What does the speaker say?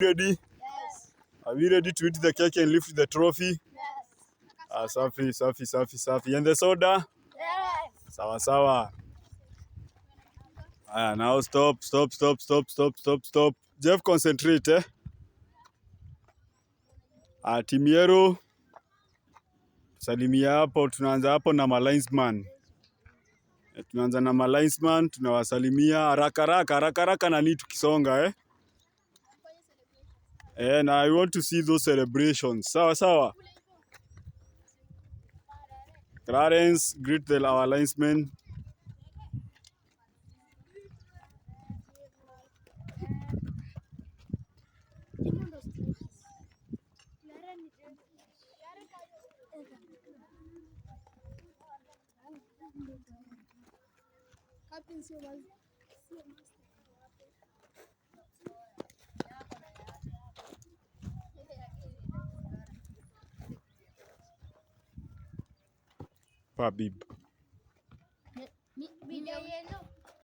Ready? Yes. Are we ready to eat the cake and lift the trophy? Yes. Safi. And the soda? Yes. Sawa. Now stop. Jeff, concentrate, eh? Timiero. Salimia hapo, tunaanza hapo na malinesman. Tunaanza na malinesman, tunawasalimia haraka na tukisonga, eh? And I want to see those celebrations. Sawa. Clarence, greet our linesmen. Pabib.